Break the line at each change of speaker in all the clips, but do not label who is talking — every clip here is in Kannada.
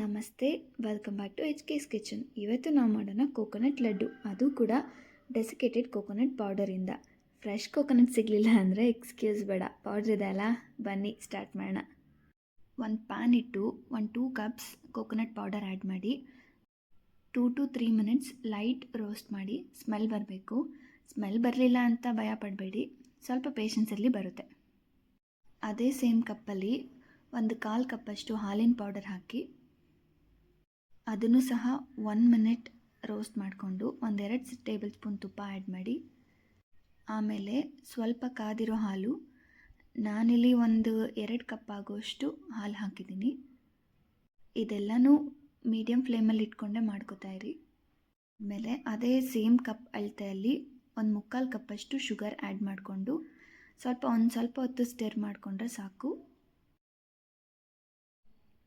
ನಮಸ್ತೆ, welcome back to HK's kitchen. ಇವತ್ತು ನಾವು ಮಾಡೋಣ ಕೋಕೋನಟ್ ಲಡ್ಡು, ಅದು ಕೂಡ ಡೆಸಿಕೇಟೆಡ್ ಕೋಕೋನಟ್ ಪೌಡರಿಂದ. ಫ್ರೆಶ್ ಕೋಕೋನಟ್ ಸಿಗಲಿಲ್ಲ ಅಂದರೆ ಎಕ್ಸ್ಕ್ಯೂಸ್ ಬೇಡ, ಪೌಡ್ರ್ ಇದೆ ಅಲ್ಲ, ಬನ್ನಿ ಸ್ಟಾರ್ಟ್ ಮಾಡೋಣ. ಒಂದು ಪ್ಯಾನ್ ಇಟ್ಟು 2 ಕಪ್ಸ್ ಕೋಕೋನಟ್ ಪೌಡರ್ ಆ್ಯಡ್ ಮಾಡಿ 2 to 3 ಮಿನಿಟ್ಸ್ ಲೈಟ್ ರೋಸ್ಟ್ ಮಾಡಿ. ಸ್ಮೆಲ್ ಬರಬೇಕು. ಸ್ಮೆಲ್ ಬರಲಿಲ್ಲ ಅಂತ ಭಯ ಪಡಬೇಡಿ, ಸ್ವಲ್ಪ ಪೇಷನ್ಸಲ್ಲಿ ಬರುತ್ತೆ. ಅದೇ ಸೇಮ್ ಕಪ್ಪಲ್ಲಿ 1/4 ಕಪ್ಪಷ್ಟು ಹಾಲಿನ ಪೌಡರ್ ಹಾಕಿ ಅದನ್ನು ಸಹ 1 ಮಿನಿಟ್ ರೋಸ್ಟ್ ಮಾಡಿಕೊಂಡು 1-2 ಟೇಬಲ್ ಸ್ಪೂನ್ ತುಪ್ಪ ಆ್ಯಡ್ ಮಾಡಿ. ಆಮೇಲೆ ಸ್ವಲ್ಪ ಕಾದಿರೋ ಹಾಲು, ನಾನಿಲ್ಲಿ 2 ಕಪ್ ಆಗೋಷ್ಟು ಹಾಲು ಹಾಕಿದ್ದೀನಿ. ಇದೆಲ್ಲನೂ ಮೀಡಿಯಮ್ ಫ್ಲೇಮಲ್ಲಿ ಇಟ್ಕೊಂಡೆ ಮಾಡ್ಕೋತಾ ಇರಿ. ಆಮೇಲೆ ಅದೇ ಸೇಮ್ ಕಪ್ ಅಳತೆಯಲ್ಲಿ 1/4 ಕಪ್ಪಷ್ಟು ಶುಗರ್ ಆ್ಯಡ್ ಮಾಡಿಕೊಂಡು ಸ್ವಲ್ಪ ಹೊತ್ತು ಸ್ಟಿರ್ ಮಾಡಿಕೊಂಡ್ರೆ ಸಾಕು.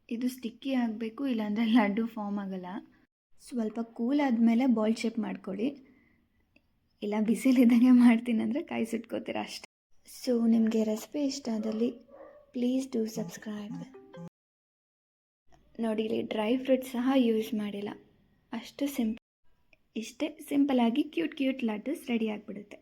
ಇದು ಸ್ಟಿಕ್ಕಿ ಆಗಬೇಕು, ಇಲ್ಲಾಂದರೆ ಲಡ್ಡು ಫಾರ್ಮ್ ಆಗೋಲ್ಲ. ಸ್ವಲ್ಪ ಕೂಲ್ ಆದಮೇಲೆ ಬಾಲ್ ಶೇಪ್ ಮಾಡ್ಕೊಳ್ಳಿ, ಇಲ್ಲ ಬಿಸಿಲಿದ್ದಂಗೆ ಮಾಡ್ತೀನಿ ಅಂದರೆ ಕೈ ಸುಟ್ಕೋತೀರ ಅಷ್ಟೆ. ಸೊ ನಿಮಗೆ ರೆಸಿಪಿ ಇಷ್ಟ ಆದಲ್ಲಿ ಪ್ಲೀಸ್ ಡೂ ಸಬ್ಸ್ಕ್ರೈಬ್. ನೋಡಿ, ಇಲ್ಲಿ ಡ್ರೈ ಫ್ರೂಟ್ಸ್ ಸಹ ಯೂಸ್ ಮಾಡಿಲ್ಲ, ಅಷ್ಟು ಇಷ್ಟೇ ಸಿಂಪಲಾಗಿ ಕ್ಯೂಟ್ ಲಡ್ಡೂಸ್ ರೆಡಿ ಆಗಿಬಿಡುತ್ತೆ.